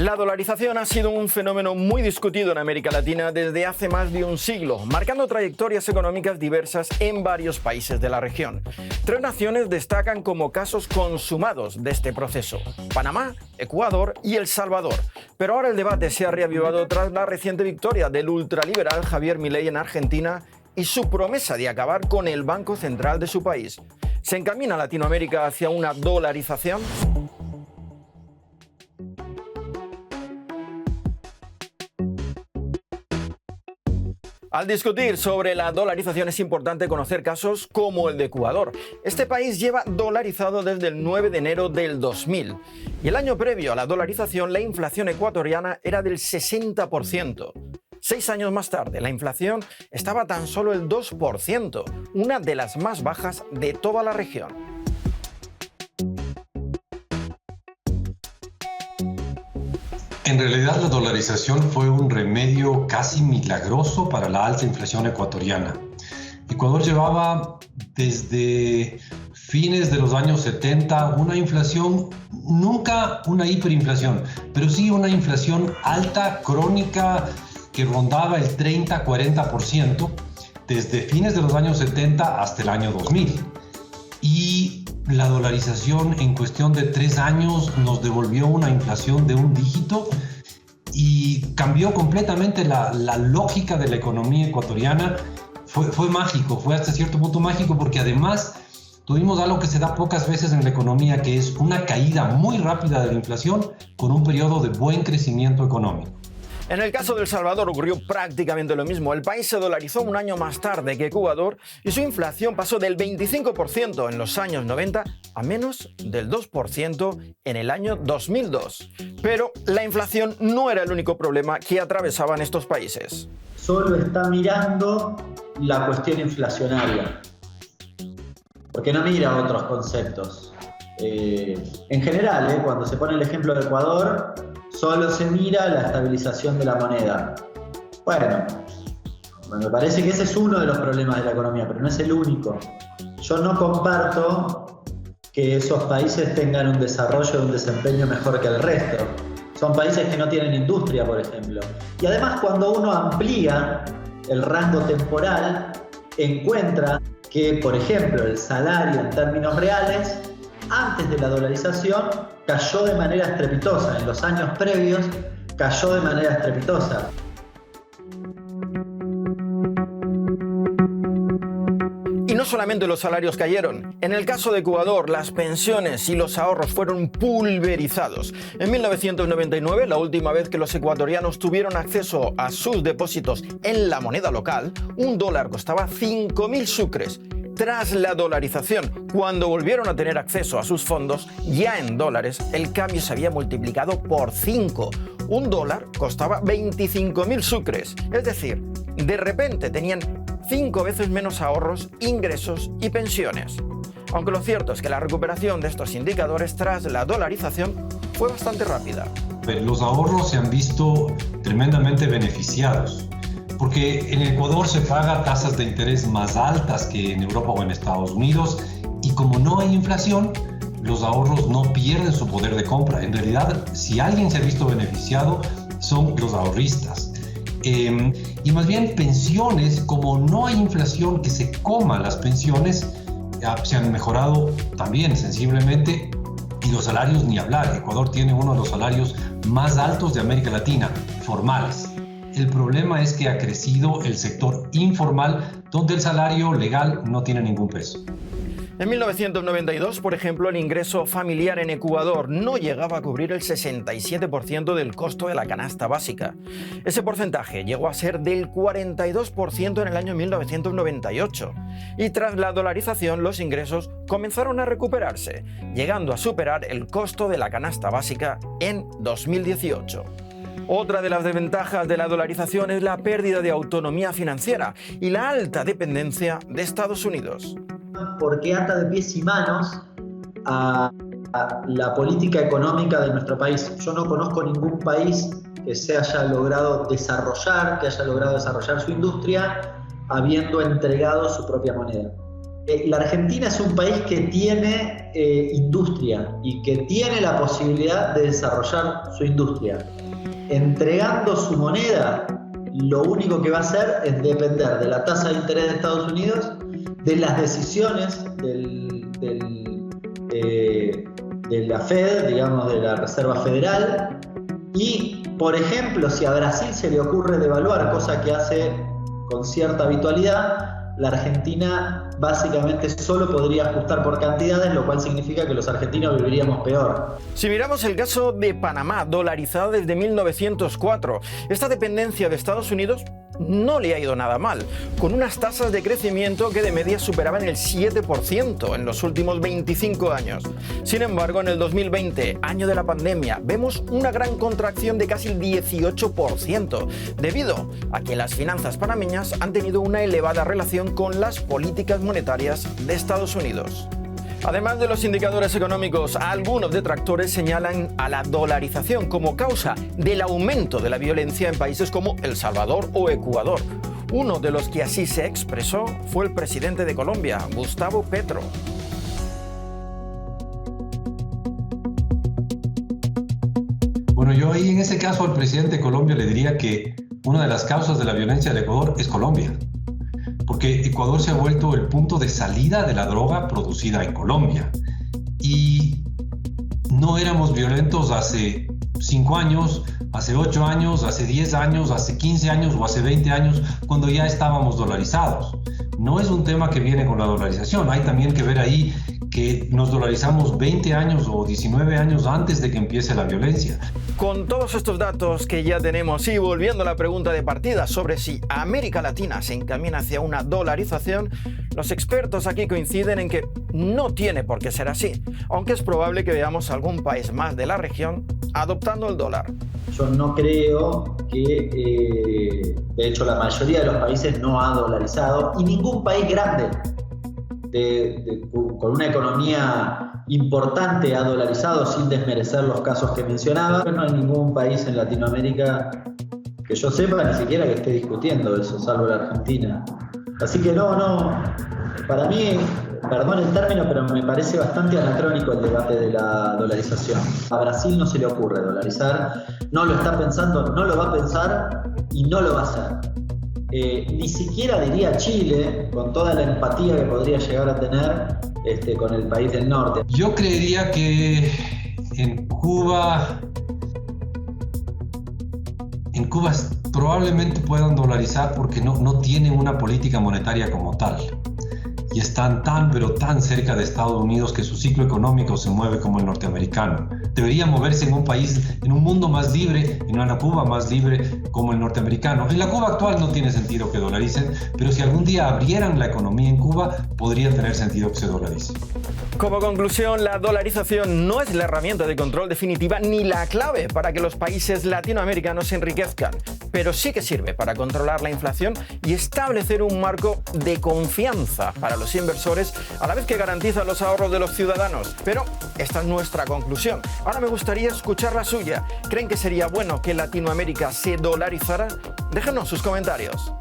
La dolarización ha sido un fenómeno muy discutido en América Latina desde hace más de un siglo, marcando trayectorias económicas diversas en varios países de la región. Tres naciones destacan como casos consumados de este proceso: Panamá, Ecuador y El Salvador. Pero ahora el debate se ha reavivado tras la reciente victoria del ultraliberal Javier Milei en Argentina y su promesa de acabar con el Banco Central de su país. ¿Se encamina Latinoamérica hacia una dolarización? Al discutir sobre la dolarización es importante conocer casos como el de Ecuador. Este país lleva dolarizado desde el 9 de enero del 2000. Y el año previo a la dolarización, la inflación ecuatoriana era del 60%. 6 años más tarde, la inflación estaba tan solo el 2%, una de las más bajas de toda la región. En realidad, la dolarización fue un remedio casi milagroso para la alta inflación ecuatoriana. Ecuador llevaba desde fines de los años 70 una inflación, nunca una hiperinflación, pero sí una inflación alta, crónica, que rondaba el 30-40% desde fines de los años 70 hasta el año 2000. Y la dolarización en cuestión de 3 años nos devolvió una inflación de un dígito y cambió completamente la lógica de la economía ecuatoriana. Fue mágico, fue hasta cierto punto mágico, porque además tuvimos algo que se da pocas veces en la economía, que es una caída muy rápida de la inflación con un periodo de buen crecimiento económico. En el caso de El Salvador ocurrió prácticamente lo mismo. El país se dolarizó un año más tarde que Ecuador y su inflación pasó del 25% en los años 90 a menos del 2% en el año 2002. Pero la inflación no era el único problema que atravesaban estos países. Solo está mirando la cuestión inflacionaria, porque no mira otros conceptos. En general, cuando se pone el ejemplo de Ecuador, solo se mira la estabilización de la moneda. Bueno, me parece que ese es uno de los problemas de la economía, pero no es el único. Yo no comparto que esos países tengan un desarrollo, un desempeño mejor que el resto. Son países que no tienen industria, por ejemplo. Y además, cuando uno amplía el rango temporal, encuentra que, por ejemplo, el salario en términos reales, antes de la dolarización, cayó de manera estrepitosa. En los años previos, cayó de manera estrepitosa. Y no solamente los salarios cayeron. En el caso de Ecuador, las pensiones y los ahorros fueron pulverizados. En 1999, la última vez que los ecuatorianos tuvieron acceso a sus depósitos en la moneda local, un dólar costaba 5.000 sucres. Tras la dolarización, cuando volvieron a tener acceso a sus fondos, ya en dólares, el cambio se había multiplicado por 5. Un dólar costaba 25.000 sucres. Es decir, de repente tenían 5 veces menos ahorros, ingresos y pensiones. Aunque lo cierto es que la recuperación de estos indicadores tras la dolarización fue bastante rápida. Los ahorros se han visto tremendamente beneficiados, porque en Ecuador se paga tasas de interés más altas que en Europa o en Estados Unidos, y como no hay inflación, los ahorros no pierden su poder de compra. En realidad, si alguien se ha visto beneficiado, son los ahorristas. Y más bien pensiones, como no hay inflación que se coma las pensiones, se han mejorado también sensiblemente, y los salarios ni hablar. Ecuador tiene uno de los salarios más altos de América Latina, formales. El problema es que ha crecido el sector informal, donde el salario legal no tiene ningún peso. En 1992, por ejemplo, el ingreso familiar en Ecuador no llegaba a cubrir el 67% del costo de la canasta básica. Ese porcentaje llegó a ser del 42% en el año 1998. Y tras la dolarización, los ingresos comenzaron a recuperarse, llegando a superar el costo de la canasta básica en 2018. Otra de las desventajas de la dolarización es la pérdida de autonomía financiera y la alta dependencia de Estados Unidos. Porque ata de pies y manos a la política económica de nuestro país. Yo no conozco ningún país que se haya logrado desarrollar, su industria, habiendo entregado su propia moneda. la Argentina es un país que tiene industria y que tiene la posibilidad de desarrollar su industria. Entregando su moneda, lo único que va a hacer es depender de la tasa de interés de Estados Unidos, de las decisiones de la Fed, digamos, de la Reserva Federal, y, por ejemplo, si a Brasil se le ocurre devaluar, cosa que hace con cierta habitualidad, la Argentina básicamente solo podría ajustar por cantidades, lo cual significa que los argentinos viviríamos peor. Si miramos el caso de Panamá, dolarizado desde 1904, esta dependencia de Estados Unidos no le ha ido nada mal, con unas tasas de crecimiento que de media superaban el 7% en los últimos 25 años. Sin embargo, en el 2020, año de la pandemia, vemos una gran contracción de casi el 18%, debido a que las finanzas panameñas han tenido una elevada relación con las políticas monetarias de Estados Unidos. Además de los indicadores económicos, algunos detractores señalan a la dolarización como causa del aumento de la violencia en países como El Salvador o Ecuador. Uno de los que así se expresó fue el presidente de Colombia, Gustavo Petro. Bueno, yo ahí en ese caso al presidente de Colombia le diría que una de las causas de la violencia de Ecuador es Colombia. Porque Ecuador se ha vuelto el punto de salida de la droga producida en Colombia. Y no éramos violentos hace 5 años, hace 8 años, hace 10 años, hace 15 años o hace 20 años, cuando ya estábamos dolarizados. No es un tema que viene con la dolarización. Hay también que ver ahí que nos dolarizamos 20 años o 19 años antes de que empiece la violencia. Con todos estos datos que ya tenemos y volviendo a la pregunta de partida sobre si América Latina se encamina hacia una dolarización, los expertos aquí coinciden en que no tiene por qué ser así, aunque es probable que veamos algún país más de la región adoptando el dólar. Yo no creo que, de hecho, la mayoría de los países no ha dolarizado y ningún país grande con una economía importante ha dolarizado, sin desmerecer los casos que mencionaba. No hay ningún país en Latinoamérica que yo sepa ni siquiera que esté discutiendo eso, salvo la Argentina. Así que no, para mí, perdón el término, pero me parece bastante anacrónico el debate de la dolarización. A Brasil no se le ocurre dolarizar, no lo está pensando, no lo va a pensar y no lo va a hacer. Ni siquiera diría Chile, con toda la empatía que podría llegar a tener con el país del norte. Yo creería que en Cuba probablemente puedan dolarizar porque no tienen una política monetaria como tal. Y están tan cerca de Estados Unidos que su ciclo económico se mueve como el norteamericano. Debería moverse en un país, en un mundo más libre, en una Cuba más libre como el norteamericano. En la Cuba actual no tiene sentido que dolaricen, pero si algún día abrieran la economía en Cuba, podría tener sentido que se dolarice. Como conclusión, la dolarización no es la herramienta de control definitiva ni la clave para que los países latinoamericanos se enriquezcan, pero sí que sirve para controlar la inflación y establecer un marco de confianza para los inversores, a la vez que garantiza los ahorros de los ciudadanos. Pero esta es nuestra conclusión. Ahora me gustaría escuchar la suya. ¿Creen que sería bueno que Latinoamérica se dolarizara? Déjenos sus comentarios.